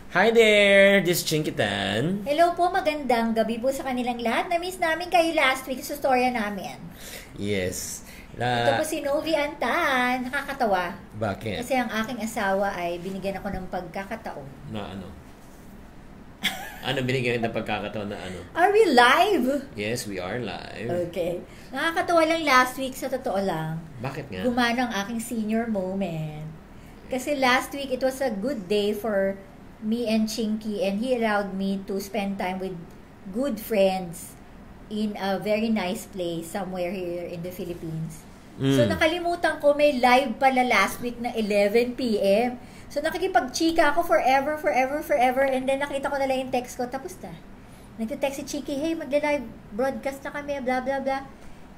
Hi there! This is Chinkitan. Hello po, magandang gabi po sa kanilang lahat. Na-miss namin kayo last week sa storya namin. Yes. Ito po si Novi Antan. Nakakatawa. Bakit? Kasi ang aking asawa ay binigyan ako ng pagkakataon. Na ano? Ano binigyan ng pagkakataon na ano? Are we live? Yes, we are live. Okay. Nakakatawa lang last week, sa totoo lang. Bakit nga? Gumana ang aking senior moment. Kasi last week, it was a good day for me and Chinky, and he allowed me to spend time with good friends in a very nice place somewhere here in the Philippines. So nakalimutan ko may live pala last week na 11 p.m. So nakikipag-chika ako forever, and then nakita ko na lang yung text ko, tapos na. Nagte-text si Chiki, hey, magla-live broadcast na kami, blah blah blah.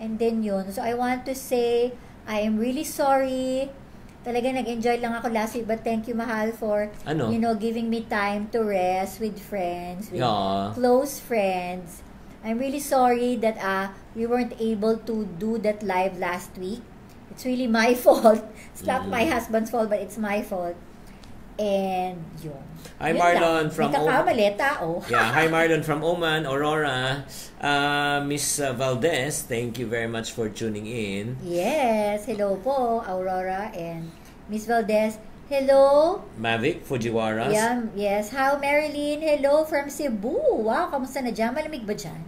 And then yun. So I want to say, I am really sorry. Talaga nag-enjoy lang ako last week, but thank you, Mahal, for giving me time to rest with friends, with close friends. I'm really sorry that we weren't able to do that live last week. It's really my fault. It's not my husband's fault, but it's my fault. And yun. Hi Marlon from Oman. Tao. Yeah, hi Marlon from Oman, Aurora. Miss Valdez, thank you very much for tuning in. Yes, hello po, Aurora and Miss Valdez. Hello. Mavic Fujiwara. Yeah, yes. How Marilyn? Hello from Cebu. Wow, kamusta na dyan? Malamig ba dyan?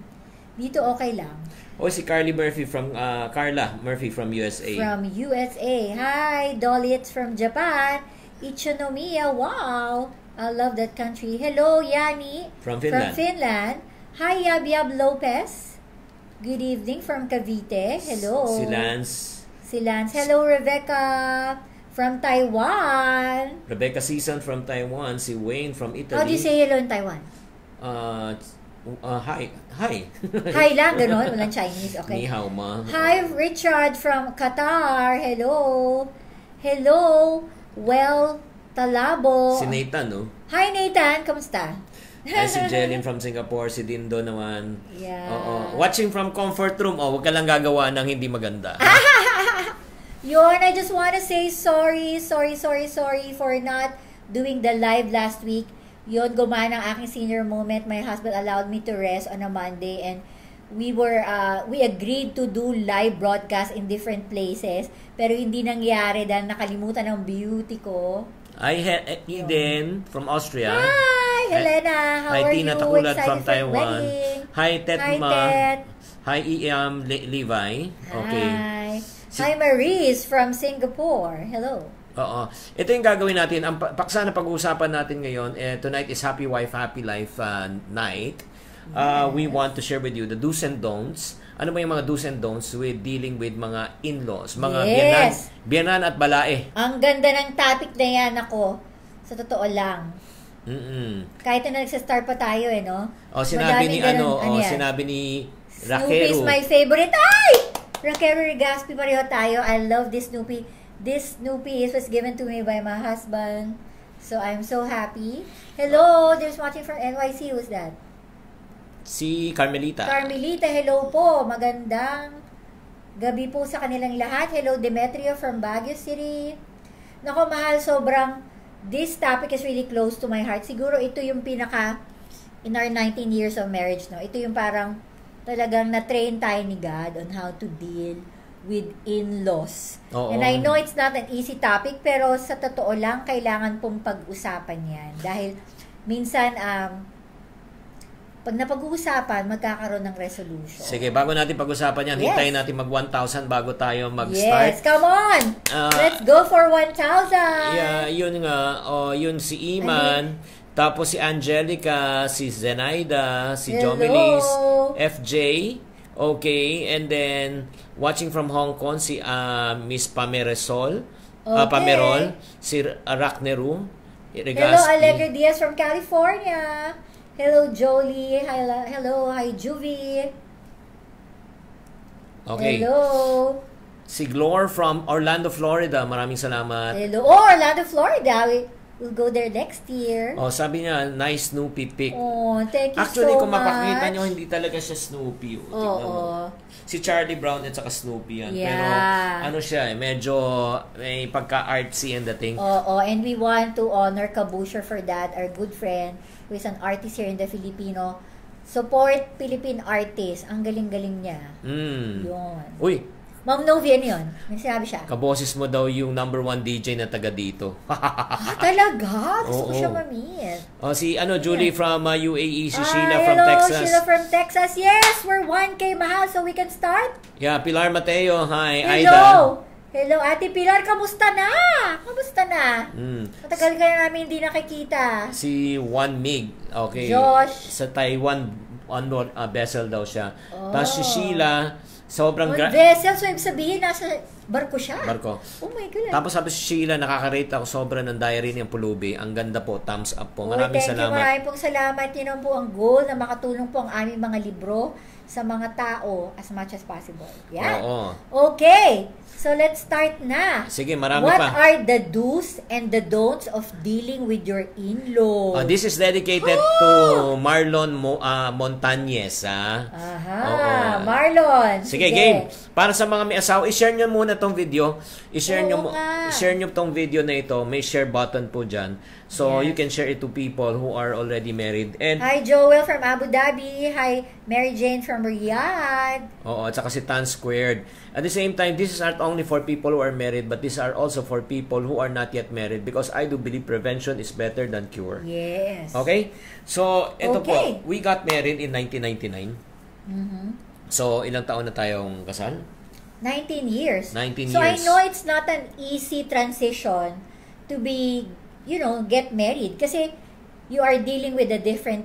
Dito okay lang. Oh, si Carla Murphy from USA. From USA. Hi, Dolitz from Japan. Ichinomiya, wow! I love that country. Hello, Yani. From Finland. Hi, Yab Lopez. Good evening from Cavite. Hello. Si Lance. Hello, Rebecca from Taiwan. Rebecca Season from Taiwan. Si Wayne from Italy. How do you say hello in Taiwan? Hi. Hi lang, ganun. Walang Chinese. Okay. Ni hao ma. Hi, Richard from Qatar. Hello. Well, Talabo. Si Nathan, no? Hi, Nathan. Kamusta? Ay, si Jelin from Singapore. Si Dindo naman. Yeah. Watching from comfort room. Huwag ka lang gagawa ng hindi maganda. Yun, I just want to say sorry for not doing the live last week. Yun, gumana ang aking senior moment. My husband allowed me to rest on a Monday, and we agreed to do live broadcast in different places, pero hindi nangyari dahil nakalimutan ng beauty ko. I had Eden from Austria. Hi, Helena. How are Tina you? Takulat Excited from for Taiwan. wedding. Hi, Tetma. Tet. Hi, Levi. Okay. Hi, Maurice from Singapore. Hello. Oo. Ito yung gagawin natin. Ang paksa na pag-uusapan natin ngayon, tonight is Happy Wife, Happy Life night. We want to share with you the do's and don'ts. Ano ba yung mga do's and don'ts with dealing with mga in-laws, mga biyanan at balae. Ang ganda ng topic na yan, ako. Sa totoo lang. Kahit na nagsa-start pa tayo, no? Sinabi ni sinabi ni Raquel. Snoopy is my favorite. Ay! Raquel Regaspi, pareho tayo. I love this Snoopy. This Snoopy was given to me by my husband. So, I'm so happy. Hello, there's watching from NYC. Who's that? Si Carmelita. Carmelita, hello po. Magandang gabi po sa kanilang lahat. Hello, Demetrio from Baguio City. Nako, Mahal, this topic is really close to my heart. Siguro ito yung in our 19 years of marriage, no? Ito yung parang talagang na-train tayo ni God on how to deal with in-laws. And I know it's not an easy topic, pero sa totoo lang, kailangan pong pag-usapan yan. Dahil minsan, pag napag-uusapan, magkakaroon ng resolution. Sige, bago natin pag-usapan yan, hintayin natin mag 1,000 bago tayo mag-start. Yes, come on! Let's go for 1,000! Yeah, yun nga. Yun si Iman, tapos si Angelica, si Zenaida, si Jomelis, FJ, okay, and then watching from Hong Kong, si Miss Pamerol, si Rakneru, Hello, Allegra Diaz from California. Hello, Jolie. Hi, Juvie. Okay. Hello. Si Glor from Orlando, Florida. Maraming salamat. Hello. Orlando, Florida. We'll go there next year. Oh, sabi niya, nice Snoopy pic. Oh, thank you Actually, so kung much. mapakita nyo, hindi talaga siya Snoopy. Tignan mo. Si Charlie Brown at saka Snoopy yan. Yeah. Pero ano siya, medyo may pagka-artsy and dating. Oo, and we want to honor Kabusher for that, our good friend, who is an artist here in the Filipino. Support Philippine artists. Ang galing-galing niya. Yun. Uy, Ma'am Novian yun. May sinabi siya. kaboses mo daw yung #1 DJ na taga dito. Talaga? Gusto ko Oo. siya ma-meet. Si UAE from UAE, si Sheila from hello, Texas. Sheila from Texas. Yes, we're 1K mahal, so we can start. Yeah, Pilar Mateo, hi. Aida. Hello. Hello, Ate Pilar. Kamusta na? Kamusta na? Matagal ka na namin hindi nakikita. Si Juan Mig, okay. Josh. Sa Taiwan, vessel daw siya. Tapos si Sheila, sobrang vessel, so ibig sabihin, nasa barko siya. barko. Oh my God. Tapos sabi si Sheila, nakaka-rate ako sobra ng diary niyang pulubi. Ang ganda po, thumbs up po. Maraming salamat. Maraming pong salamat. Yun po ang goal na makatulong po ang aming mga libro sa mga tao as much as possible. Yan. Oo. Okay. So let's start na. Sige, marami What pa. are the do's and the don'ts of dealing with your in-laws? This is dedicated to Marlon Montañez. Aha, Oo. Marlon. Sige, game. Para sa mga may asawa, i-share nyo muna tong video. I-share Oo nyo, nga. i-share nyo tong video na ito. May share button po dyan. So, Yes. you can share it to people who are already married. And, Hi, Joel from Abu Dhabi. Hi, Mary Jane from Riyadh. at saka si Tan Squared. At the same time, this is not only for people who are married, but these are also for people who are not yet married because I do believe prevention is better than cure. Yes. Okay? So, ito Okay. po. We got married in 1999. So, ilang taon na tayong kasal? 19 years. 19 so I years. know it's not an easy transition to be, get married. Kasi you are dealing with a different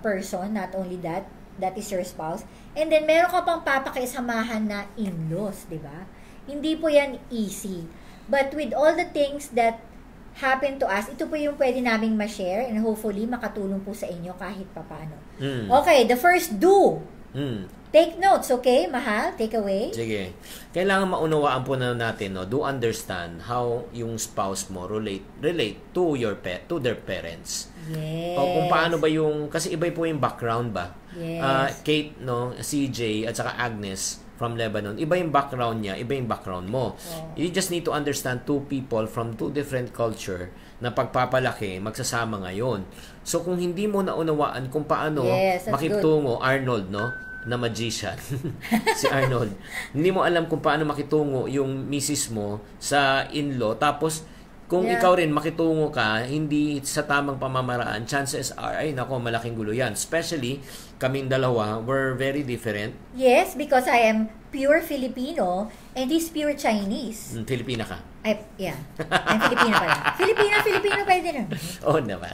person, not only that is your spouse. And then meron ka pang papakisamahan na in-laws, di ba? Hindi po yan easy. But with all the things that happen to us, ito po yung pwede naming ma-share and hopefully makatulong po sa inyo kahit papaano. Okay, the first do. Take notes, okay? Mahal, take away. Sige. Kailangan maunawaan po na natin, do understand how yung spouse mo relate to to their parents. Yes. O kung paano ba yung, kasi iba po yung background ba? Yes. Kate, CJ, at saka Agnes from Lebanon, iba yung background niya, iba yung background mo. You just need to understand two people from two different culture na pagpapalaki, magsasama ngayon. So kung hindi mo naunawaan kung paano makitungo, Arnold, na magician, si Arnold. Hindi mo alam kung paano makitungo yung misis mo sa in-law. Tapos, kung ikaw rin makitungo ka, hindi sa tamang pamamaraan, chances are, malaking gulo yan. Especially, kaming dalawa, we're very different. Yes, because I am pure Filipino and he's pure Chinese. Filipina ka. I'm Filipina pala. Filipino pwede na. Oo naman.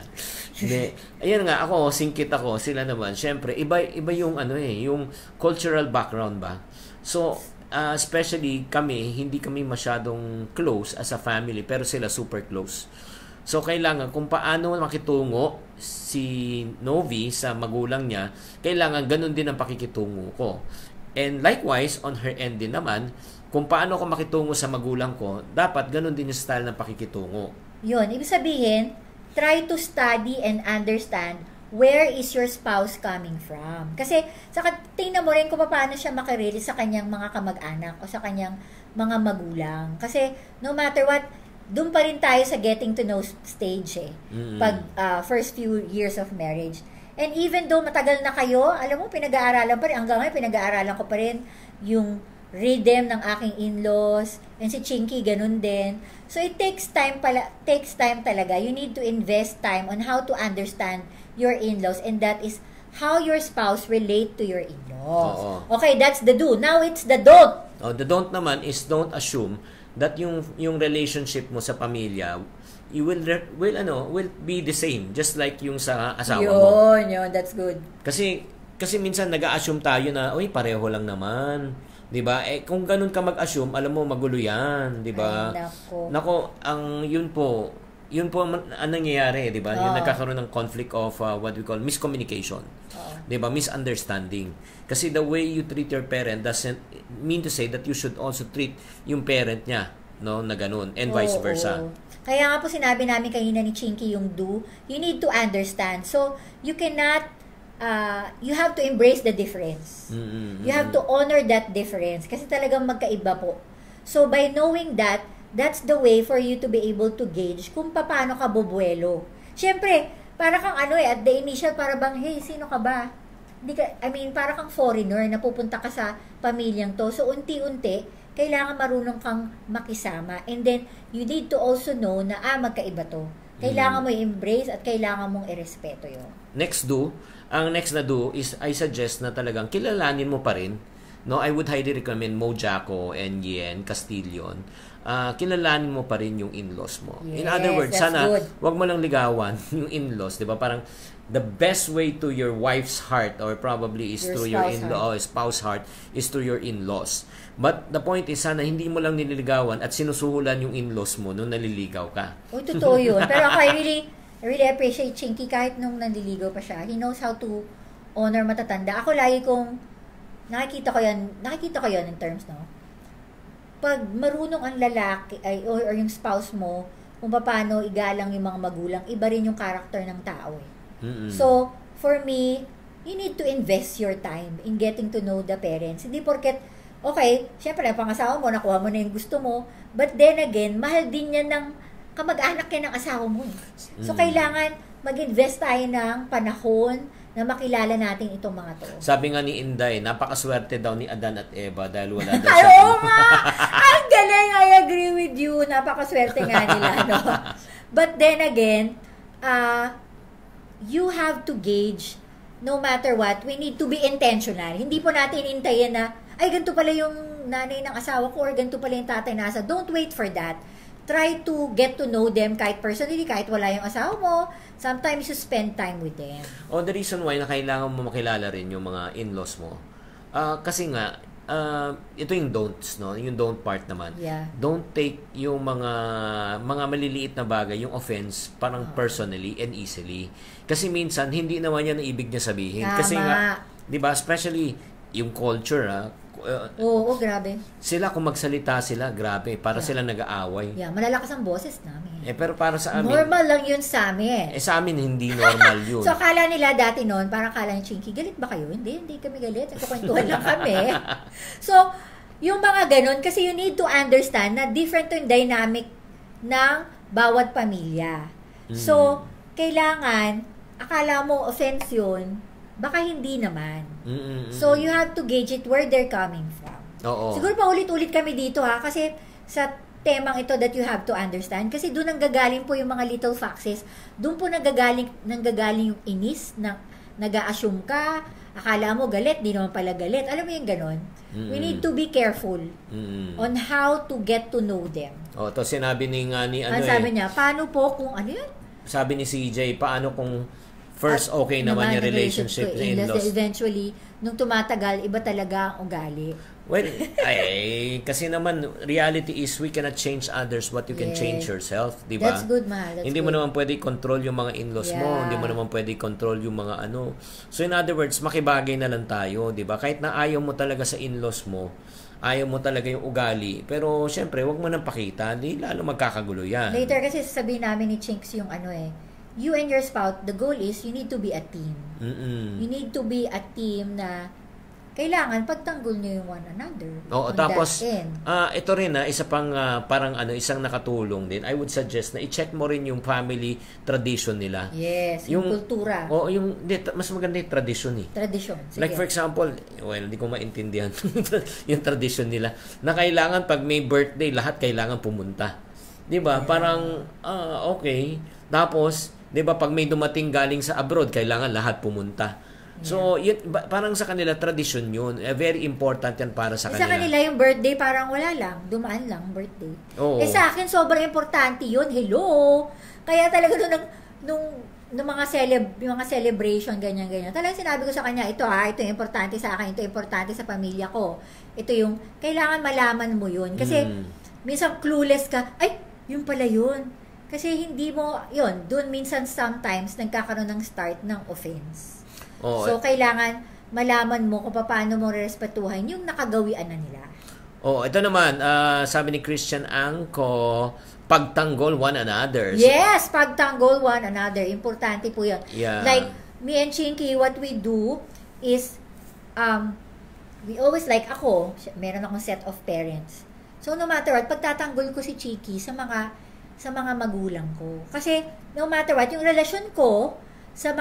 Hindi. Ayan nga, ako, singkit ako. Sila naman, syempre, iba yung yung cultural background ba? So, especially kami, hindi kami masyadong close as a family, pero sila super close. So, kailangan kung paano makitungo si Novi sa magulang niya, kailangan ganun din ang pakikitungo ko. And likewise, on her end din naman, kung paano ako makitungo sa magulang ko, dapat ganun din yung style ng pakikitungo. Yun, ibig sabihin, try to study and understand where is your spouse coming from. Kasi, tingnan mo rin kung paano siya makirelate sa kanyang mga kamag-anak o sa kanyang mga magulang. Kasi, no matter what, doon pa rin tayo sa getting to know stage pag first few years of marriage. And even though matagal na kayo, alam mo, pinag-aaralan pa rin, hanggang ngayon, pinag-aaralan ko pa rin yung rhythm ng aking in-laws, and si Chinky, ganun din. So, it takes time talaga. You need to invest time on how to understand your in-laws, and that is how your spouse relate to your in-laws. Okay, that's the do. Now, it's the don't. The don't naman is don't assume that yung relationship mo sa pamilya you will be the same just like yung sa asawa mo. Yun, that's good. Kasi minsan nag-a-assume tayo na pareho lang naman. 'Di ba? Kung ganun ka mag-assume, alam mo magulo 'yan, 'di ba? Nako, yun po ang nangyayari, 'di ba? Yung nagkakaroon ng conflict of what we call miscommunication. 'Di ba? Misunderstanding. Kasi the way you treat your parent doesn't mean to say that you should also treat yung parent niya, na ganun, and vice versa. Kaya nga po sinabi namin kanina ni Chinky yung do, you need to understand. So, you cannot, you have to embrace the difference. You have to honor that difference. Kasi talagang magkaiba po. So, by knowing that, that's the way for you to be able to gauge kung paano ka bubuelo. Siyempre, para kang at the initial, para bang, hey, sino ka ba? Para kang foreigner na pupunta ka sa pamilyang to. So, unti-unti, kailangan marunong kang makisama. And then, you need to also know na, magkaiba to. Kailangan mo i-embrace at kailangan mong irespeto yun. Next do, ang next na do is, I suggest na talagang kilalanin mo pa rin. No, I would highly recommend Mojaco and Yen Castillon. Kilalanin mo pa rin yung in-laws mo. Yes, in other words, sana, good. wag mo lang ligawan yung in-laws. Diba? Parang, the best way to your wife's heart or probably is through your in-law, spouse heart, is through your in-laws. But the point is, sana hindi mo lang nililigawan at sinusuhulan yung in-laws mo nung naliligaw ka. Uy, totoo yun. Pero ako, I really appreciate Chinky kahit nung naliligaw pa siya. He knows how to honor matatanda. Ako lagi kong, nakikita ko yan in terms, no? Pag marunong ang lalaki, or yung spouse mo, kung paano igalang yung mga magulang, iba rin yung character ng tao. So, for me, you need to invest your time in getting to know the parents. Hindi porket, okay, syempre, pangasawa mo, nakuha mo na yung gusto mo, but then again, mahal din yan ng kamag-anak yan ng asawa mo. So, kailangan mag-invest tayo ng panahon na makilala natin itong mga to. Sabi nga ni Inday, napakaswerte daw ni Adan at Eva dahil wala daw siya. Oo nga! Ang galing! I agree with you. Napakaswerte nga nila, no? But then again, you have to gauge, no matter what, we need to be intentional. Hindi po natin intayin na, ay, ganito pala yung nanay ng asawa ko or ganito pala yung tatay na asawa. Don't wait for that. Try to get to know them kahit personally, kahit wala yung asawa mo. Sometimes you spend time with them. The reason why na kailangan mo makilala rin yung mga in-laws mo. Kasi nga, ito yung don'ts, no? Yung don't part naman. Yeah. Don't take yung mga maliliit na bagay, yung offense, parang personally and easily. Kasi minsan, hindi naman yan ang ibig niya sabihin. Tama. Kasi nga, di ba, especially yung culture, Oo, grabe. Sila, kung magsalita sila, grabe, para sila nag-aaway. Yeah, malalakas ang boses namin. Pero para sa amin, normal lang yun sa amin. Sa amin, hindi normal yun. So, akala nila dati noon, parang akala ni Chinky, galit ba kayo? Hindi kami galit. Nagkukwentuhan lang kami. So, yung mga ganun, kasi you need to understand na different yung dynamic ng bawat pamilya. So, kailangan, akala mo offense yun, baka hindi naman. So, you have to gauge it where they're coming from. Oo. Siguro pa ulit-ulit kami dito kasi sa temang ito that you have to understand. Kasi doon nanggagaling po yung mga little foxes. Doon po nanggagaling yung inis, nag-a-assume ka, akala mo galit, di naman pala galit. Alam mo yung ganon? We need to be careful on how to get to know them. To sinabi ni sabi niya, paano po kung ano yun? Sabi ni CJ, paano kung first okay naman yung relationship sa in-laws? Eventually, nung tumatagal, iba talaga ang ugali. Well, kasi naman, reality is we cannot change others what you can change yourself, di ba? That's good, mahal. Hindi mo naman pwede control yung mga in-laws mo, hindi mo naman pwede control yung mga ano. So in other words, makibagay na lang tayo, di ba? Kahit na ayaw mo talaga sa in-laws mo, ayaw mo talaga yung ugali, pero syempre, wag mo nang pakita, di lalo magkakagulo yan. Later kasi sasabihin namin ni Chinks yung you and your spouse, the goal is you need to be a team. You need to be a team na kailangan pagtanggol nyo yung one another. Oo, tapos ito rin isa pang parang isang nakatulong din. I would suggest na i-check mo rin yung family tradition nila. Yes, yung kultura. Oo, mas maganda yung tradition eh. Tradition. Sige. Like for example, hindi ko maintindihan yung tradition nila na kailangan pag may birthday, lahat kailangan pumunta. 'Di ba? Parang okay. Tapos 'di ba pag may dumating galing sa abroad, kailangan lahat pumunta. So, parang sa kanila tradition 'yun. Very important 'yan para sa kanila. Sa kanila yung birthday parang wala lang, dumaan lang birthday. Oo. Sa akin sobrang importante 'yun. Hello. Kaya talaga nung mga celebration ganyan. Talagang sinabi ko sa kanya, ito yung importante sa akin, ito importante sa pamilya ko. Ito yung kailangan malaman mo 'yun kasi minsan clueless ka, ay, yun pala 'yun. Kasi hindi mo, doon minsan sometimes nagkakaroon ng start ng offense. So, kailangan malaman mo kung paano mo respetuhan yung nakagawian na nila. Ito naman, sabi ni Christian Angko, pagtanggol one another. Yes, pagtanggol one another. Importante po yun. Yeah. Like, me and Chinky, what we do is, we always, like ako, meron akong set of parents. So, no matter what, pagtatanggol ko si Chiki sa mga magulang ko. Kasi, no matter what, yung relasyon ko sa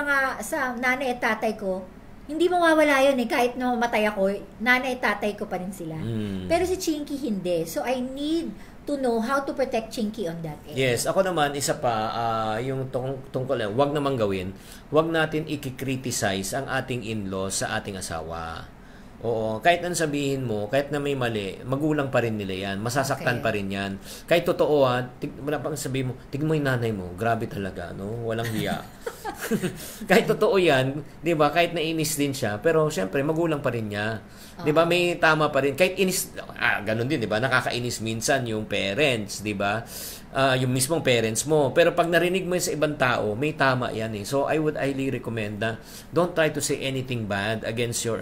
nanay at tatay ko, hindi mawawala yun eh. Kahit na mamatay ako, nanay at tatay ko pa rin sila. Pero si Chinky, hindi. So, I need to know how to protect Chinky on that end. Yes, ako naman, isa pa, yung tungkol, wag naman gawin, wag natin i-criticize ang ating in-law sa ating asawa. Oo, kahit anong sabihin mo, kahit na may mali, magulang pa rin nila yan, masasaktan pa rin yan. Kahit totoo wala pang sabihin mo, tignan mo yung nanay mo, grabe talaga, no? Walang hiya. Kahit totoo yan, di ba, kahit nainis din siya, pero syempre, magulang pa rin niya. Di ba, may tama pa rin. Kahit inis, ganun din, di ba, nakakainis minsan yung parents, di ba? Yung mismong parents mo. Pero pag narinig mo yun sa ibang tao, may tama yan eh. So, I would highly recommend na don't try to say anything bad against your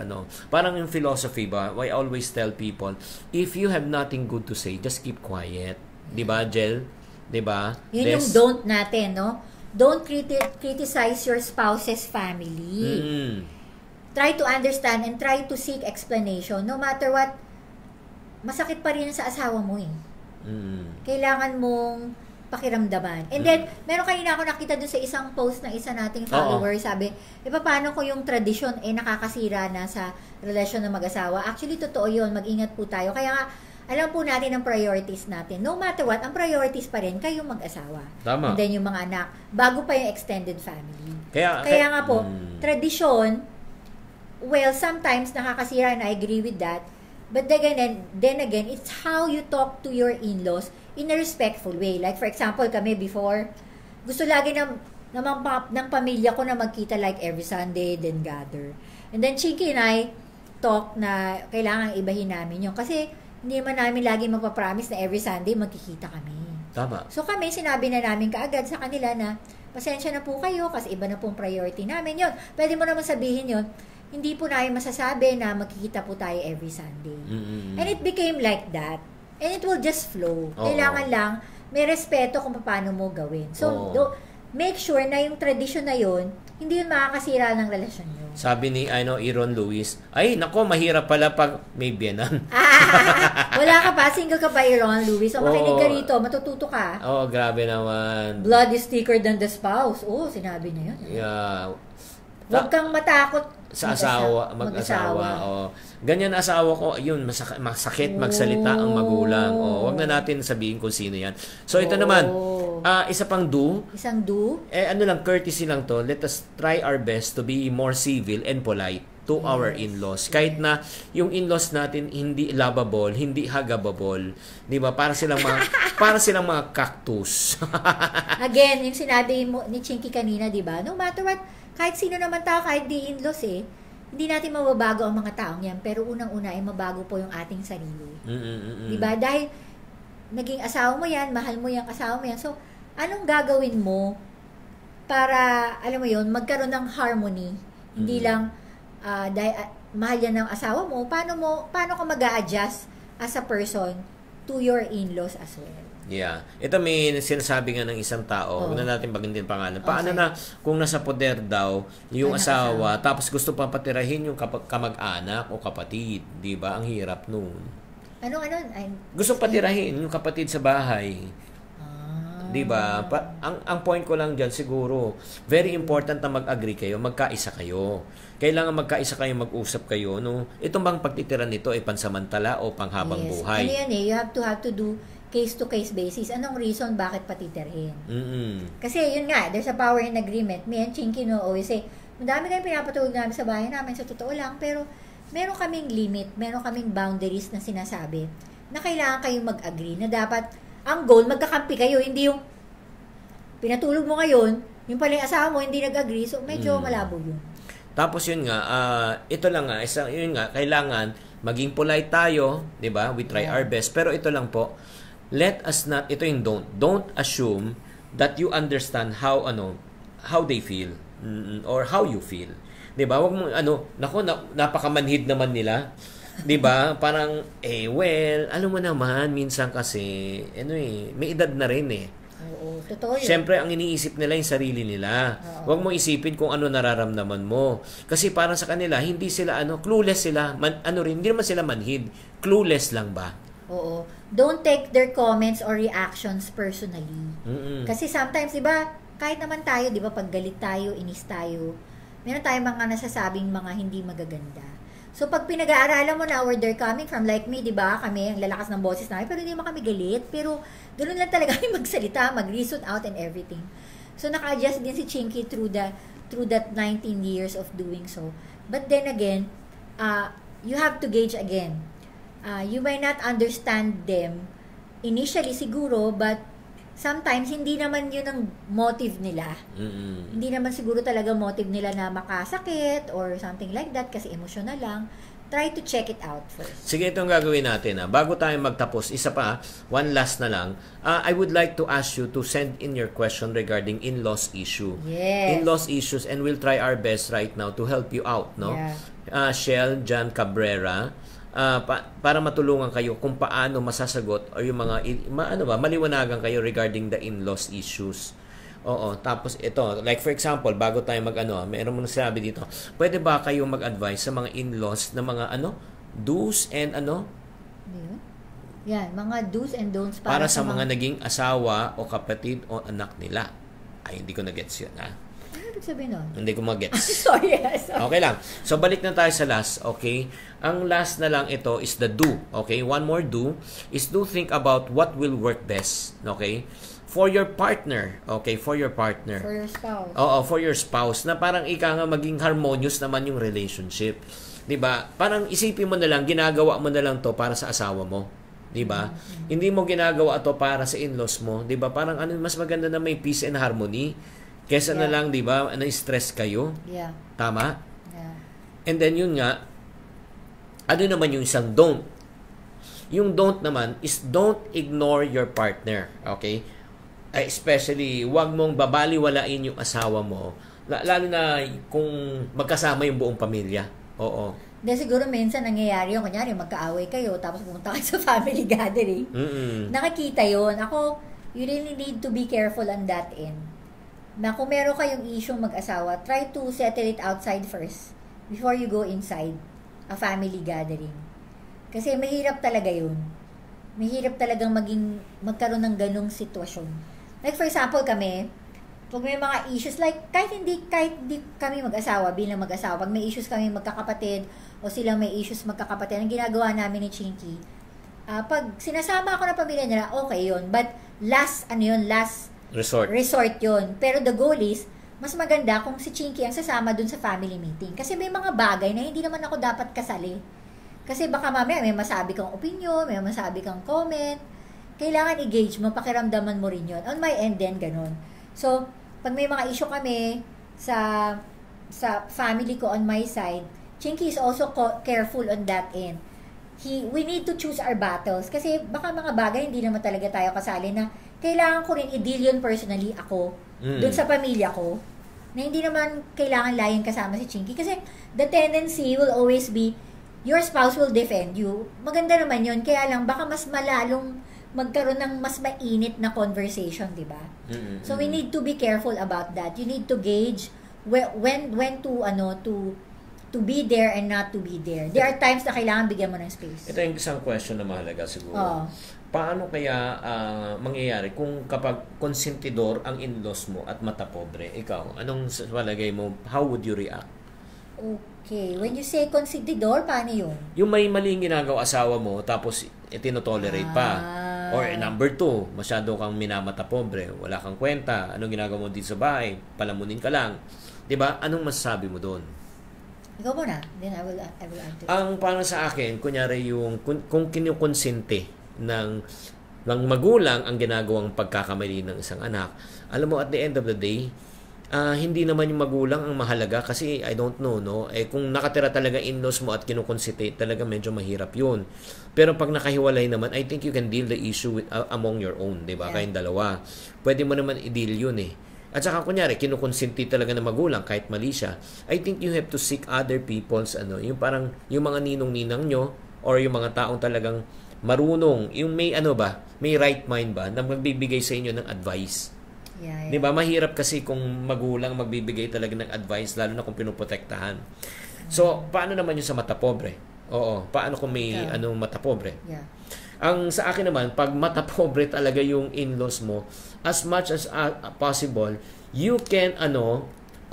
Parang yung philosophy ba, I always tell people, if you have nothing good to say, just keep quiet. Di ba, Jel? Di ba? Yun yung don't natin, no? Don't criticize your spouse's family. Try to understand and try to seek explanation. No matter what, masakit pa rin sa asawa mo eh. Kailangan mong pakiramdaman. And then, meron kanina ako nakita dun sa isang post ng isa nating follower, sabi, paano ko yung tradisyon nakakasira na sa relasyon ng mag-asawa? Actually, totoo yun. Mag-ingat po tayo. Kaya nga, alam po natin ang priorities natin. No matter what, ang priorities pa rin kayong mag-asawa. Tama. And then yung mga anak, bago pa yung extended family. Kaya nga po, tradisyon, well, sometimes nakakasira, and I agree with that. But then again, it's how you talk to your in-laws in a respectful way. Like for example, kami before, gusto lagi ng pamilya ko na magkita like every Sunday, then gather. And then Chinky and I talk na kailangan ibahin namin yun. Kasi hindi man namin lagi magpapromise na every Sunday magkikita kami. Tama. So kami, sinabi na namin kaagad sa kanila na pasensya na po kayo kasi iba na pong priority namin yun. Pwede mo naman sabihin yun, hindi po namin masasabi na magkikita po tayo every Sunday. And it became like that. And it will just flow. Kailangan lang may respeto kung paano mo gawin. So, make sure na yung tradition na yun, hindi yun makakasira ng relasyon nyo. Sabi ni Iron Lewis, ay, nako, mahirap pala pag may biyanan. Wala ka pa, single ka pa, Iron Lewis. So, makinig ka rito, matututo ka. Grabe naman. Blood is thicker than the spouse. Sinabi niya yun. Yeah. Huwag kang matakot sa mag-asawa. Ganyan asawa ko, yun, masakit magsalita ang magulang. Huwag na natin sabihin kung sino yan. So, ito naman, isa pang do. Isang do? Courtesy lang to. Let us try our best to be more civil and polite to our in-laws. Kahit na yung in-laws natin hindi lovable, hindi huggable. Di ba? Para silang mga cactus. Again, yung sinabi mo ni Chinky kanina, di ba? No matter what, kahit sino naman tao, kahit di in-laws hindi natin mababago ang mga taong yan. Pero unang-una ay mabago po yung ating sarili. Diba? Dahil naging asawa mo yan, mahal mo yung asawa mo yan. So, anong gagawin mo para, alam mo yun, magkaroon ng harmony? Hindi lang, dahil mahal yan ng asawa mo, paano ka mag-a-adjust as a person to your in-laws as well? Yeah. Ito may sinasabi nga ng isang tao, huwag na natin bagin din pangalan. Paano na kung nasa poder daw yung asawa, tapos gusto pa patirahin yung kamag-anak o kapatid, 'di ba? Ang hirap noon. Gusto patirahin yung kapatid sa bahay. 'Di ba? Ang point ko lang diyan siguro, very important na mag-agree kayo, magkaisa kayo. Kailangan magkaisa kayo, mag-usap kayo, no? Itong bang pagtitira nito ay pansamantala o panghabang buhay. Ano yan you have to do case-to-case basis. Anong reason bakit patitirhin? Kasi yun nga, there's a power in agreement. Me and Chinky always say, madami kayong pinapatulog namin sa bahay namin, sa totoo lang, pero meron kaming limit, meron kaming boundaries na sinasabi na kailangan kayong mag-agree na dapat, ang goal, magkakampi kayo, hindi yung pinatulog mo ngayon, yung pala yung asawa mo, hindi nag-agree, so medyo malabo yun. Tapos yun nga, ito lang nga, yun nga, kailangan maging polite tayo, di ba? We try our best, pero ito lang po, let us not, ito yung don't assume that you understand how they feel or how you feel. 'Di ba? Wag mo napakamanhid naman nila. 'Di ba? Parang, well, alam mo naman, minsan kasi, may edad na rin eh. Oo, totoo yun. Siyempre, ang iniisip nila yung sarili nila. Huwag mo isipin kung ano nararamdaman mo. Kasi parang sa kanila, hindi sila, clueless sila. Hindi naman sila manhid. Clueless lang ba? Oo. Don't take their comments or reactions personally. Kasi sometimes, di ba, kahit naman tayo, di ba, pag galit tayo, inis tayo, meron tayong mga nasasabing mga hindi magaganda. So, pag pinag-aaralan mo na where they're coming from, like me, di ba, kami, ang lalakas ng boses namin, pero hindi naman kami galit. Pero, ganoon lang talaga kami magsalita, mag-reason out and everything. So, naka-adjust din si Chinky through that 19 years of doing so. But then again, you have to gauge again. You may not understand them initially siguro, but sometimes hindi naman yun ang motive nila. Hindi naman siguro talaga motive nila na makasakit or something like that kasi emotional lang. Try to check it out first. Sige, itong gagawin natin. Bago tayo magtapos, isa pa, one last na lang. I would like to ask you to send in your question regarding in-laws issue. Yes. In-laws issues, and we'll try our best right now to help you out, no? Yeah. Shell Jan Cabrera, para matulungan kayo kung paano masasagot o yung mga maliwanagan kayo regarding the in-laws issues. Oo, tapos ito, like for example, bago tayo meron mo nasabi dito, pwede ba kayo mag-advise sa mga in-laws na mga do's and Yan, mga do's and don'ts para sa mga naging asawa o kapatid o anak nila. Ay, hindi ko na-gets yun, ha? Ano ibig sabihin nun? Hindi ko mag-gets. Sorry. Okay lang. So, balik na tayo sa last, okay? Ang last na lang ito is the do, okay? One more do is do think about what will work best, okay? For your partner, okay? For your partner. For your spouse. Oo, for your spouse, na parang nga maging harmonious naman yung relationship. 'Di ba? Parang isipin mo na lang, ginagawa mo na lang to para sa asawa mo. 'Di ba? Hindi mo ginagawa to para sa in-laws mo, 'di ba? Parang mas maganda na may peace and harmony kaysa na lang, 'di ba, na-stress kayo. Yeah. Tama? Yeah. And then yun nga, naman yung isang don't. Yung don't naman is don't ignore your partner, okay? Especially, wag mong babaliwalain yung asawa mo, lalo na kung magkasama yung buong pamilya. Oo. Dahil siguro minsan nangyayari yung, kunyari, magkaaway kayo, tapos pumunta kayo sa family gathering. Nakikita yun. Ako, you really need to be careful on that end. Na kung meron kayong issue mag-asawa, try to settle it outside first before you go inside a family gathering. Kasi mahirap talaga yun. Mahirap talagang magkaroon ng ganong sitwasyon. Like for example kami, pag may mga issues, like kahit hindi kami mag-asawa, bilang mag-asawa, pag may issues kami magkakapatid, o silang may issues magkakapatid, ang ginagawa namin ni Chinky, pag sinasama ako ng pamilya nila, okay yun. But last resort yun. Pero the goal is, mas maganda kung si Chinky ang sasama dun sa family meeting. Kasi may mga bagay na hindi naman ako dapat kasali. Kasi baka mamaya may masabi kang opinion, may masabi kang comment, kailangan i-gauge mo, pakiramdaman mo rin yun. On my end din, ganun. So, pag may mga issue kami sa family ko on my side, Chinky is also careful on that end. We need to choose our battles. Kasi baka mga bagay, hindi naman talaga tayo kasali na kailangan ko rin i-deal yun personally ako, dun sa pamilya ko, na hindi naman kailangan laging kasama si Chinky. Kasi the tendency will always be, your spouse will defend you. Maganda naman yun. Kaya lang, baka mas malalong magkaroon ng mas mainit na conversation, di ba? So we need to be careful about that. You need to gauge when to be there and not to be there. There are times na kailangan bigyan mo ng space. Ito yung isang question na mahalaga siguro. Paano kaya mangyayari kung kapag konsentidor ang in-laws mo at matapobre? Ikaw, anong palagay mo? How would you react? Okay. When you say konsentidor, paano yun? Yung may maling ginagawa asawa mo, tapos itinotolerate pa. Or number 2, masyado kang minamata pobre, wala kang kwenta, anong ginagawa mo dito sa bahay, palamunin ka lang. 'Di ba? Anong masasabi mo doon? Ikaw muna, then I will answer. Ang para sa akin, kunyari yung kung kinukonsente ng magulang ang ginagawang pagkakamali ng isang anak, alam mo, at the end of the day, hindi naman yung magulang ang mahalaga kasi I don't know, no? Kung nakatira talaga in-laws mo at kinukonsente, talaga medyo mahirap yun. Pero pag nakahiwalay naman, I think you can deal the issue among your own, di ba? Yeah. Kayong dalawa. Pwede mo naman i-deal yun eh. At saka kunyari, kinukonsente talaga ng magulang kahit mali siya, I think you have to seek other people's, yung parang, yung mga ninong-ninang nyo, or yung mga taong talagang marunong, yung may may right mind ba na magbibigay sa inyo ng advice. Yeah. 'Di ba? Mahirap kasi kung magulang magbibigay talaga ng advice lalo na kung pinoprotektahan. So, paano naman yung sa mata pobre? Oo, paano kung may mata pobre? Yeah. Ang sa akin naman, pag mata pobre talaga yung in-laws mo, as much as possible, you can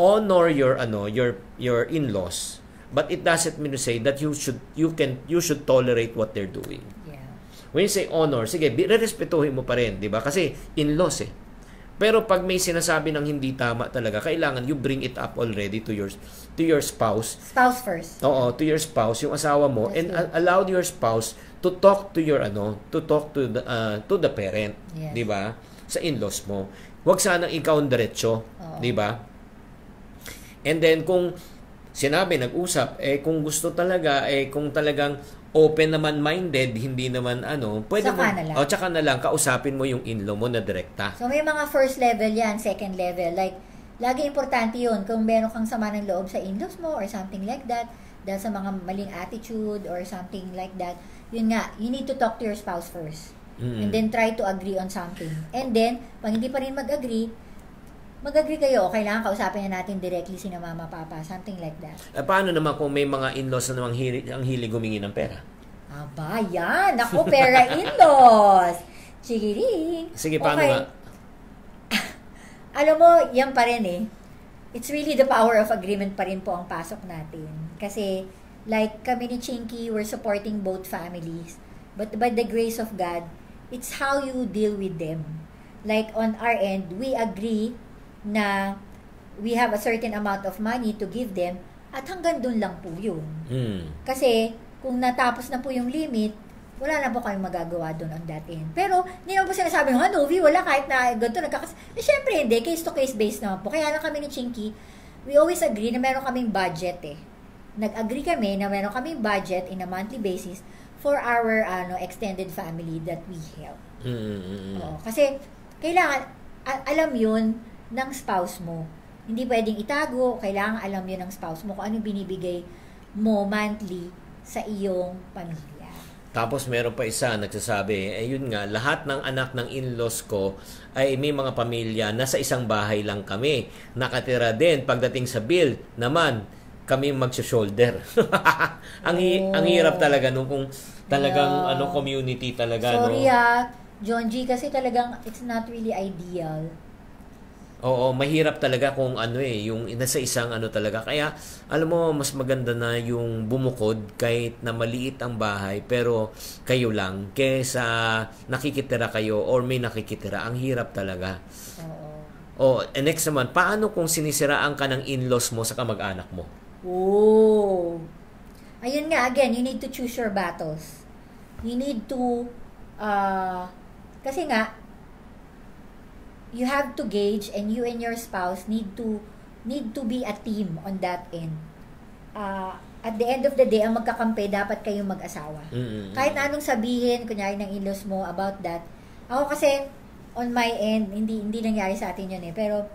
honor your in-laws. But it doesn't mean to say that you should tolerate what they're doing. Yeah. When you say honor, sige, respetuhin mo pa rin, 'di ba? Kasi in-laws eh. Pero pag may sinasabi ng hindi tama talaga, kailangan you bring it up already to your spouse. Spouse first. Oo, to your spouse, yung asawa mo, and allow your spouse to talk to to the parent, Yes. 'di ba? Sa in-laws mo. Huwag sanang ikaw ang diretso, 'di ba? And then kung sinabi, nag-usap, kung gusto talaga, kung talagang open naman minded, hindi naman pwede tsaka na lang kausapin mo yung in-law mo na direkta. So may mga first level yan, second level. Like, lagi importante yun kung meron kang sama ng loob sa in-laws mo or something like that, dahil sa mga maling attitude or something like that, yun nga, you need to talk to your spouse first. And then try to agree on something. And then, pag hindi pa rin mag-agree kayo, kailangan kausapin na natin directly sina mama, papa, something like that. Paano naman kung may mga in-laws na namang ang hilig humingi ng pera? Aba, yan! Ako, pera in-laws! Chigiring! Sige, paano okay. nga? Alam mo, yan pa rin eh. It's really the power of agreement pa rin po ang pasok natin. Kasi, like kami ni Chinky, we're supporting both families. But by the grace of God, it's how you deal with them. Like on our end, we agree na we have a certain amount of money to give them at hanggang dun lang po yun. Kasi kung natapos na po yung limit, wala na po kayong magagawa dun on that end. Pero hindi naman po sinasabi ng Novi, wala kahit na ganito syempre hindi, case to case based naman po. Kaya lang kami ni Chinky, we always agree na meron kaming budget eh. Nag-agree kami na meron kaming budget in a monthly basis for our extended family that we help. Oo, kasi kailangan alam yun ng spouse mo. Hindi pwedeng itago, kailangan alam yun ng spouse mo kung anong binibigay mo monthly sa iyong pamilya. Tapos meron pa isa nagsasabi, yun nga, lahat ng anak ng in-laws ko ay may mga pamilya, nasa isang bahay lang kami. Nakatira din, pagdating sa bill naman, kami mag-shoulder. ang hirap talaga nung kung talagang community talaga. Sorry John G, kasi talagang it's not really ideal. Oo, mahirap talaga kung yung nasa isang talaga. Kaya, alam mo, mas maganda na yung bumukod kahit na maliit ang bahay, pero kayo lang, kesa nakikitira kayo or may nakikitira. Ang hirap talaga. Oo. And next naman, paano kung sinisiraan ka ng in-laws mo sa kamag-anak mo? Oh. Ayun nga, again, you need to choose your battles. You need to, kasi nga, you have to gauge and you and your spouse need to be a team on that end. At the end of the day, ang magkakampi, dapat kayong mag-asawa. Kahit na anong sabihin, kunyari ng in-laws mo about that. Ako kasi, on my end, hindi nangyari sa atin yun eh. Pero,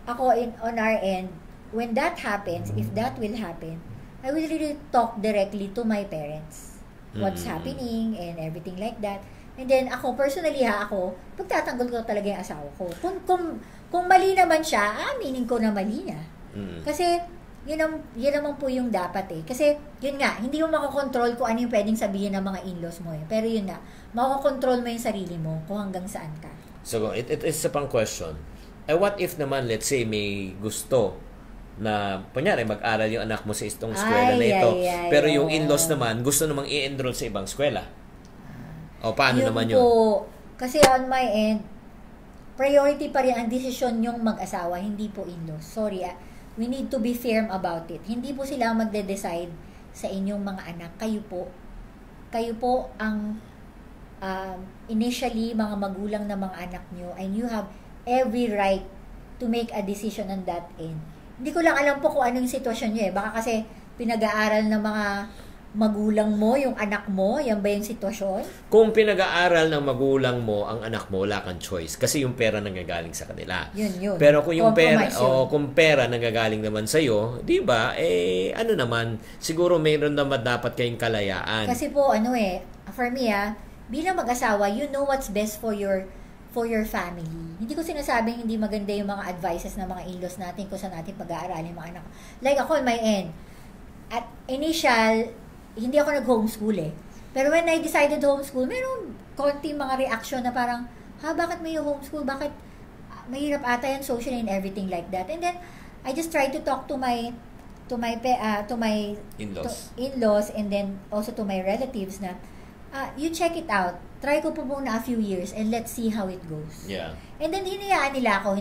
ako on our end, when that happens, if that will happen, I will really talk directly to my parents. What's happening and everything like that. And then, ako, personally pagtatanggol ko talaga yung asawa ko. Kung mali naman siya, aminin ko na mali niya. Kasi, yun naman po yung dapat eh. Kasi, yun nga, hindi mo makakontrol kung ano yung pwedeng sabihin ng mga in-laws mo eh. Pero yun nga, makakontrol mo yung sarili mo kung hanggang saan ka. So, it is a pang question. What if naman, let's say, may gusto na, kunyari, mag-aral yung anak mo sa itong eskwela na ito. Pero yung in-laws naman, gusto namang i-enroll sa ibang eskwela. O, paano yun naman yun? Po, kasi on my end, priority pa rin ang desisyon yung mag-asawa, hindi po in-laws. Sorry, we need to be firm about it. Hindi po sila magde-decide sa inyong mga anak. Kayo po. Kayo po ang initially mga magulang ng mga anak nyo, and you have every right to make a decision on that end. Hindi ko lang alam po kung anong sitwasyon nyo eh. Baka kasi pinag-aaral ng mga magulang mo, yung anak mo? Yan ba yung sitwasyon? Kung pinag-aaral ng magulang mo ang anak mo, wala kang choice kasi yung pera nanggagaling sa kanila. Yun. Pero kung yung pera Compromise yun. kung pera nanggagaling naman sa iyo, 'di ba? Ano naman, siguro mayroon naman dapat kayong kalayaan. Kasi po for me bilang mag-asawa, you know what's best for your family. Hindi ko sinasabing hindi maganda yung mga advices ng mga in-laws natin kung saan natin pag-aaralin yung mga anak. Like ako on my end, at initial, hindi ako nag-homeschool Pero when I decided homeschool, meron konting mga reaction na parang, bakit may homeschool? Bakit mahirap ata yan socially and everything like that? And then, I just try to talk to my in-laws and then also to my relatives na, you check it out. Try ko po muna a few years and let's see how it goes. Yeah. And then, hinayaan nila ako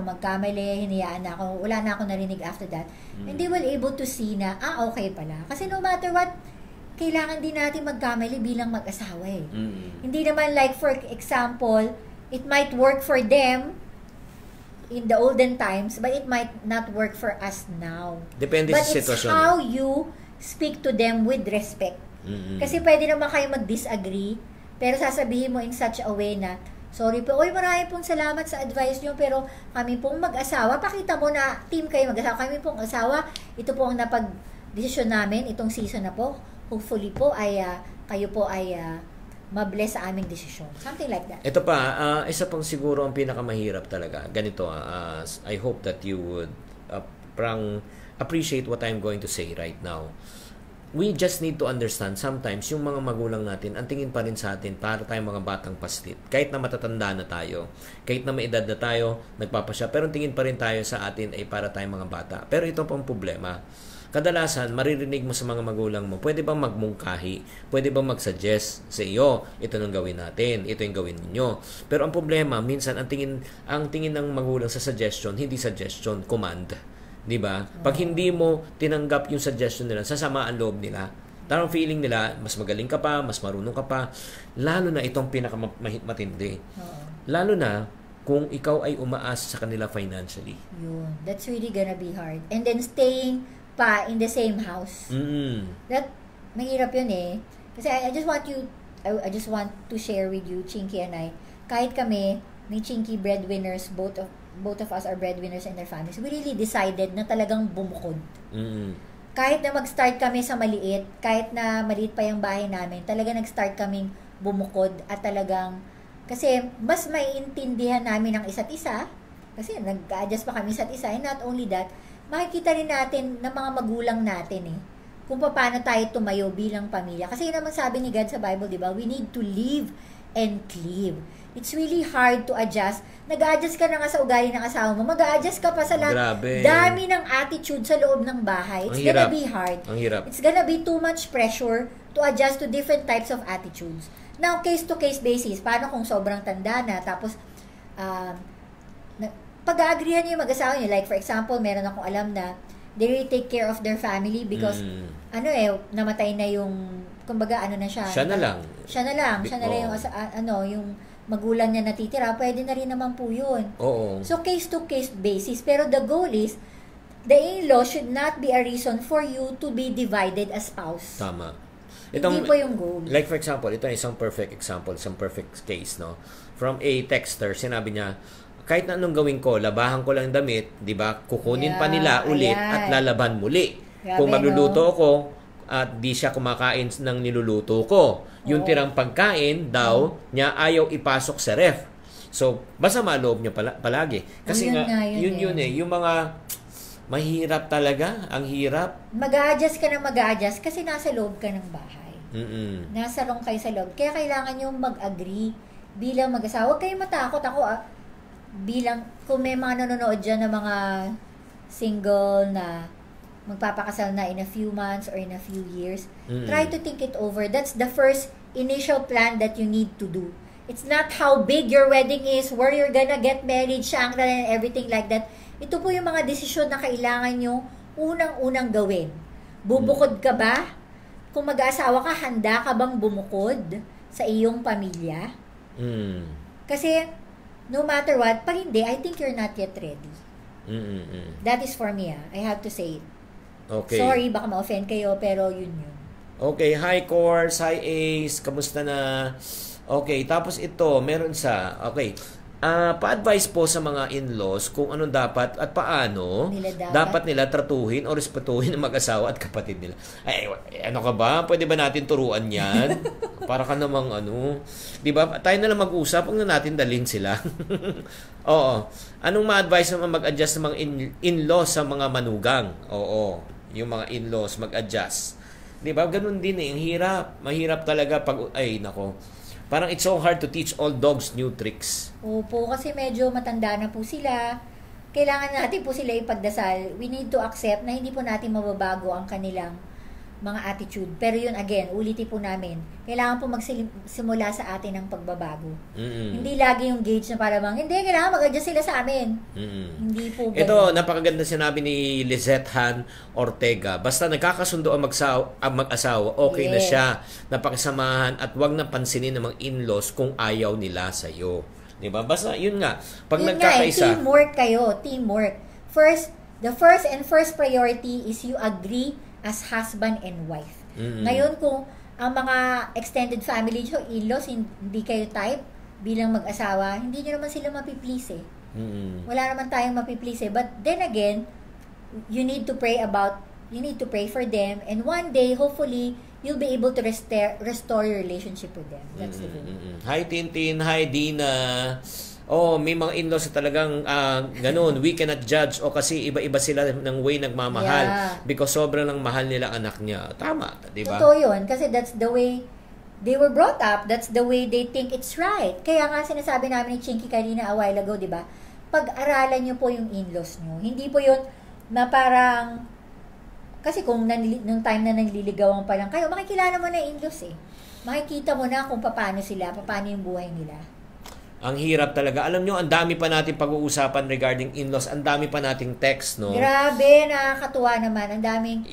magkamali, wala na ako narinig after that. And they were able to see na, okay pala. Kasi no matter what, kailangan din natin magkamali bilang mag-asawa Hindi naman like, for example, it might work for them in the olden times, but it might not work for us now. Depende but sa it's sitwasyon. how you speak to them with respect. Kasi pwede naman kayo mag-disagree, pero sasabihin mo in such a way na, sorry po, marami pong salamat sa advice nyo, pero kami pong mag-asawa, pakita mo na team kayo mag-asawa, kami pong asawa, ito po ang napag-desisyon namin, itong season na po, hopefully po ay kayo po ay mabless sa aming desisyon. Something like that. Ito pa, isa pang siguro ang pinakamahirap talaga. Ganito, I hope that you would appreciate what I'm going to say right now. We just need to understand sometimes yung mga magulang natin, ang tingin pa rin sa atin para tayong mga batang paslit. Kahit na matatanda na tayo, kahit na may edad na tayo, nagpapasya, pero tingin pa rin tayo sa atin ay para tayong mga bata. Pero ito pang problema. Kadalasan, maririnig mo sa mga magulang mo, pwede bang magmungkahi? Pwede bang mag-suggest sa iyo, ito nang gawin natin, ito yung gawin ninyo. Pero ang problema, minsan, ang tingin ng magulang sa suggestion, hindi suggestion, command. 'Di ba? Pag hindi mo tinanggap yung suggestion nila, sasama ang loob nila. Tarang feeling nila, mas magaling ka pa, mas marunong ka pa. Lalo na itong pinakamatindi. Lalo na kung ikaw ay umaasa sa kanila financially. Yun. That's really gonna be hard. And then staying pa in the same house. That mahirap yun Kasi I just want to share with you, Chinky and I, kahit kami, may Chinky breadwinners, both of us are breadwinners in their families, we really decided na talagang bumukod. Kahit na mag-start kami sa maliit, kahit na maliit pa yung bahay namin, talaga nag-start kaming bumukod at talagang, kasi mas maiintindihan namin ang isa't isa, kasi nag-adjust pa kami isa't isa, and not only that, makikita rin natin ng mga magulang natin kung paano tayo tumayo bilang pamilya. Kasi yun naman sabi ni God sa Bible, di ba? We need to live and cleave. It's really hard to adjust. Nag-a-adjust ka na nga sa ugali ng asawa mo. Mag-a-adjust ka pa sa dami ng attitude sa loob ng bahay. It's gonna be hard. Ang hirap. It's gonna be too much pressure to adjust to different types of attitudes. Now, case-to-case basis, paano kung sobrang tanda na, tapos, pag-aagrihan niyo yung mag-asawa niyo. Like, for example, meron akong alam na they really take care of their family because, namatay na yung, kumbaga, siya. Siya na lang yung magulang niya natitira, pwede na rin naman po yun. Oo. So, case-to-case basis. Pero the goal is, the in-law should not be a reason for you to be divided as spouse. Tama. Hindi po yung goal. Like for example, ito isang perfect example, isang perfect case, no? From a texter, sinabi niya, kahit na anong gawin ko, labahan ko lang damit, di ba? Kukunin pa nila ulit at lalaban muli. Kung magluluto ako, at di siya kumakain ng niluluto ko. Yung tirang pagkain daw niya ayaw ipasok sa ref. So, masama loob niya palagi. Kasi yun yung mga mahirap talaga, ang hirap. Mag-a-adjust ka ng mag-a-adjust kasi nasa loob ka ng bahay. Nasa room kayo sa loob. Kaya kailangan nyo mag-agree bilang mag-asawa. Huwag kayong matakot. Ako, bilang, kung may mga nanonood dyan ng mga single na magpapakasal na in a few months or in a few years, try to think it over. That's the first initial plan that you need to do. It's not how big your wedding is, where you're gonna get married, Shangri-La and everything like that. Ito po yung mga desisyon na kailangan nyo unang-unang gawin. Bubukod ka ba? Kung mag-aasawa ka, handa ka bang bumukod sa iyong pamilya? Kasi, no matter what, pag hindi, I think you're not yet ready. That is for me, I have to say it. Okay. Sorry, baka ma-offend kayo, pero yun. Okay, hi Course, hi Ace, kamusta na? Okay, tapos ito, meron sa, okay, pa-advise po sa mga in-laws kung anong dapat at paano dapat nila tratuhin o respetuhin ng mag-asawa at kapatid nila. Ay, ano ka ba? Pwede ba natin turuan yan? Para ka namang ano. Di ba? Tayo na lang mag-usap, huwag na natin dalhin sila. Oo. Anong ma-advise naman mag-adjust ng mga in-laws sa mga manugang? Oo. Yung mga in-laws mag-adjust. Di ba? Ganun din eh. Ang hirap. Mahirap talaga pag, ay nako. Parang it's so hard to teach all dogs new tricks. Opo, kasi medyo matanda na po sila. Kailangan natin po sila ipagdasal. We need to accept na hindi po natin mababago ang kanilang mga attitude. Pero yun, again, ulitin po namin. Kailangan po magsimula sa atin ng pagbabago. Hindi lagi yung gauge na para bang, hindi, kailangan mag-adjust sila sa amin. Hindi po ganun. Ito, napakaganda sinabi ni Lizette Han Ortega. Basta nagkakasundo ang mag-asawa, okay na siya. Napakisamahan at wag na pansinin ng mga in-laws kung ayaw nila sa'yo. Diba? Basta, yun nga. Pag yun nagkakaisa. Teamwork kayo. Teamwork. The first priority is you agree as husband and wife. Ngayon, kung ang mga extended family nyo, in-laws, hindi kayo type bilang mag-asawa, hindi nyo naman sila mapiplease eh. Wala naman tayong mapiplease eh. But then again, you need to pray for them, and one day, hopefully, you'll be able to restore your relationship with them. That's the goal. Hi Tintin, hi Dina. Oh, may mga in-laws na talagang ganun, we cannot judge o kasi iba-iba sila ng way nagmamahal because sobrang lang mahal nila anak niya. Tama, di ba? Totoo yun, kasi that's the way they were brought up, that's the way they think it's right. Kaya nga sinasabi namin ni Chinky kanina a while ago, di ba? Pag-aralan nyo po yung in-laws nyo. Hindi po yun na parang, kasi kung nung time na nagliligawan pa lang kayo, makikilala mo na in-laws eh. Makikita mo na kung paano sila, paano yung buhay nila. Ang hirap talaga. Alam nyo, ang dami pa natin pag-uusapan regarding in-laws. Ang dami pa nating text, no? Grabe, nakakatuwa naman. Ang daming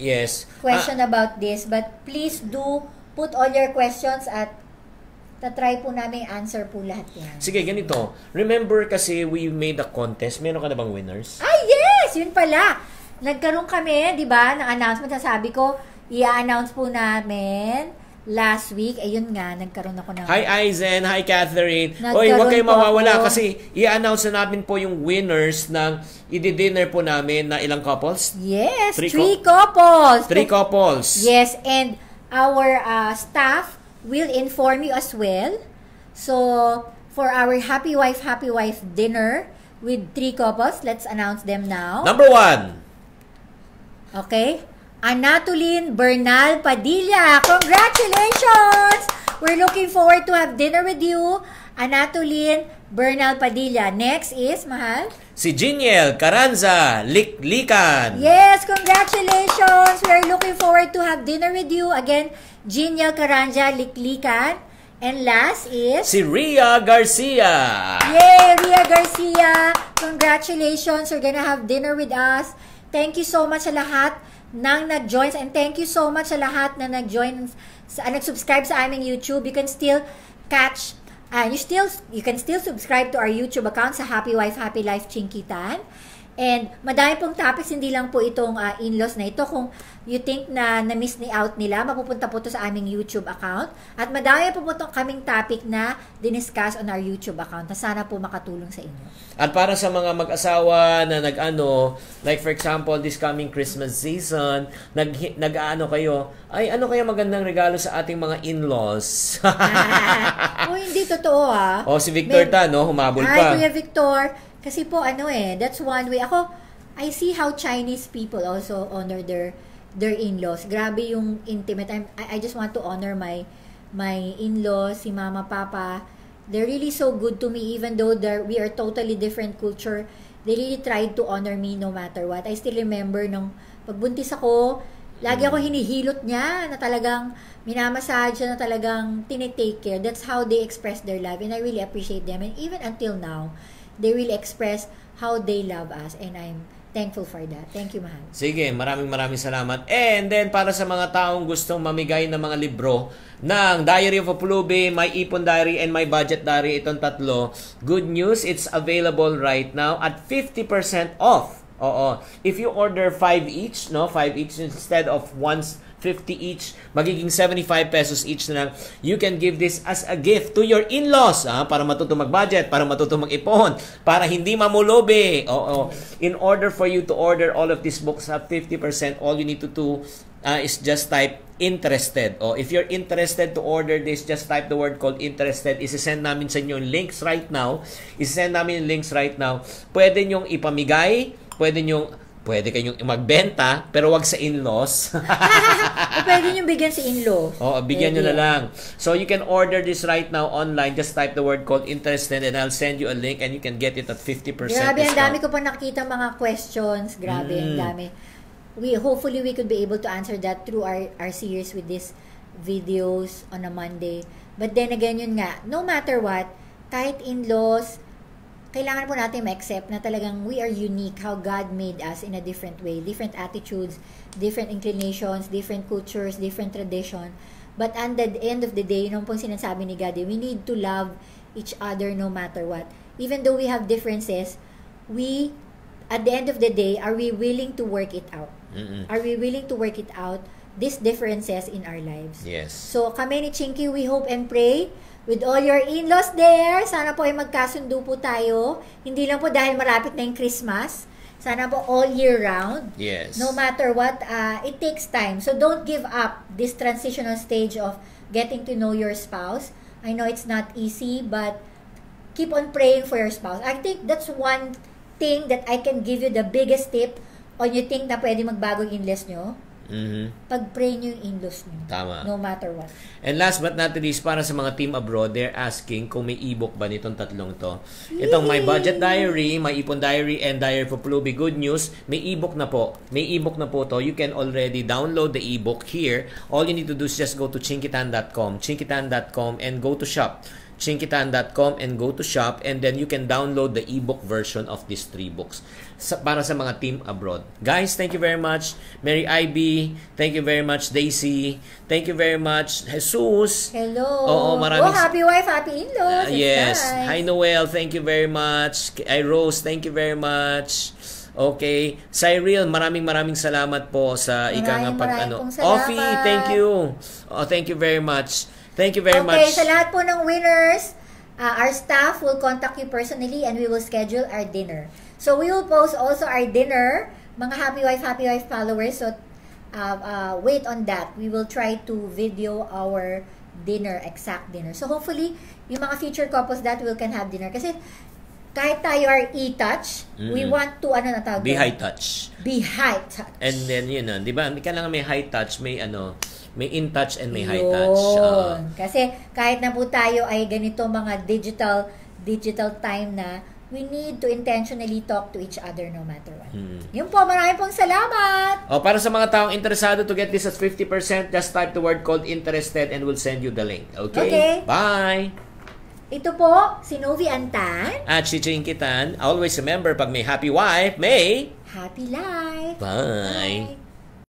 question about this. But please do put all your questions at tatry po namin answer po lahat yan. Sige, ganito. Remember kasi we made a contest. Meron ka na bang winners? Ay, yes! Yun pala. Nagkaroon kami, di ba, ng announcement. Sabi ko, i-announce po namin last week, ayun nga, nagkaroon ako ng... Hi Aizen, hi Catherine. Oy, huwag kayong mawawala kasi i-announce na namin po yung winners ng i-dinner po namin na ilang couples? Yes, 3 couples. 3 couples. Yes, and our staff will inform you as well. So, for our Happy Wife dinner with 3 couples, let's announce them now. Number 1. Okay. Anatolin Bernal Padilla. Congratulations! We're looking forward to have dinner with you, Anatolin Bernal Padilla. Next is, Mahal? Si Jiniel Carranza Liklikan. Yes, congratulations! We're looking forward to have dinner with you. Again, Jiniel Carranza Liklikan. And last is... Si Ria Garcia. Yay, Ria Garcia! Congratulations! You're gonna have dinner with us. Thank you so much sa lahat nang nag-join, and thank you so much sa lahat na nag-join, nag-subscribe sa aming YouTube. You can still catch, you can still subscribe to our YouTube account sa Happy Wife, Happy Life Chinkitan. And madami pong topics, hindi lang po itong in-laws na ito. Kung you think na na-miss ni out nila, mapupunta po ito sa aming YouTube account. At madami po itong kaming topic na diniscuss on our YouTube account na sana po makatulong sa inyo. At para sa mga mag-asawa na like for example, this coming Christmas season, nag-ano kayo, ay ano kaya magandang regalo sa ating mga in-laws? Hindi totoo si Victor humabol pa. Ay, Kuya Victor, kasi po that's one way. I see how Chinese people also honor their in-laws. Grabe yung intimate. I just want to honor my in-laws, si Mama, Papa. They're really so good to me even though we are totally different culture. They really tried to honor me no matter what. I still remember nung pagbuntis ako, lagi ako hinihilot niya na talagang minamassage na talagang tinitake care. That's how they express their love, and I really appreciate them. And even until now, they really express how they love us, and I'm thankful for that. Thank you, Mahal. Sige, maraming salamat. And then, para sa mga taong gustong mamigay ng mga libro ng Diary of a Pulubi, My Ipon Diary, and My Budget Diary, itong tatlo, good news, it's available right now at 50% off. Oo. If you order 5 each, no? 5 each instead of 150 each, magiging 75 pesos each na lang. You can give this as a gift to your in-laws, para matuto mag-budget, para matuto mag-ipon, para hindi mamulobe. Oo. In order for you to order all of these books at 50%, all you need to do is just type interested. If you're interested to order this, just type the word called interested. Isesend namin sa inyo yung links right now. Pwede nyong ipamigay, pwede kayong magbenta, pero wag sa in-laws. Pwede nyo bigyan sa in-law. Bigyan nyo na lang. So, you can order this right now online. Just type the word called interested and I'll send you a link and you can get it at 50% Grabe, discount. ang dami ko pa nakita mga questions. Grabe, ang dami. Hopefully, we could be able to answer that through our series with these videos on a Monday. But then again, yun nga, no matter what, kahit in-laws, kailangan po natin ma-accept na talagang we are unique, how God made us in a different way. Different attitudes, different inclinations, different cultures, different tradition. But at the end of the day, yun pong sinasabi ni God, we need to love each other no matter what. Even though we have differences, at the end of the day, are we willing to work it out? Are we willing to work it out, these differences in our lives? Yes. So, kami ni Chinky, we hope and pray with all your in-laws there. Sana po ay magkasundo po tayo. Hindi lang po dahil malapit na yung Christmas. Sana po all year round. Yes. No matter what, it takes time. So, don't give up this transitional stage of getting to know your spouse. I know it's not easy, but keep on praying for your spouse. I think that's one thing that I can give you the biggest tip on you think na pwede magbago yung in-laws nyo. Pag-pray nyo yung in-laws nyo. Tama. No matter what. And last but not least, para sa mga team abroad, they're asking kung may ebook ba nitong tatlong to. Itong My Budget Diary, My Ipon Diary, and Diary for Pulubi. Good news, may ebook na po. May ebook na po to. You can already download the ebook here. All you need to do is just go to chinkitan.com and go to shop. chinkitan.com and go to shop, and then you can download the ebook version of these 3 books para sa mga team abroad. Guys, thank you very much. Mary Ivy, thank you very much. Daisy, thank you very much. Jesus. Hello. Maraming happy wife, happy in-laws. Yes. Nice. Hi Noel, thank you very much. Hi Rose, thank you very much. Okay. Cyril, maraming salamat po sa pong salamat. Offie, thank you. Thank you very much. Thank you very much. Okay, sa lahat po ng winners, our staff will contact you personally and we will schedule our dinner. So, we will post also our dinner, mga Happy Wife followers. So, wait on that. We will try to video our dinner, exact dinner. So, hopefully, yung mga future couples that can have dinner. Kasi, kahit tayo are e-touch, we want to, be high touch. Be high touch. And then, di ba, kailangan may high touch, may may in-touch and may high touch. Kasi kahit na po tayo ay ganito mga digital time na, we need to intentionally talk to each other no matter what. Yun po, maraming pong salamat! Para sa mga taong interesado to get this at 50%, just type the word called interested and we'll send you the link. Okay? Bye! Ito po, si Novi Antan. At si Chinkitan. Always remember, pag may happy wife, may happy life. Bye!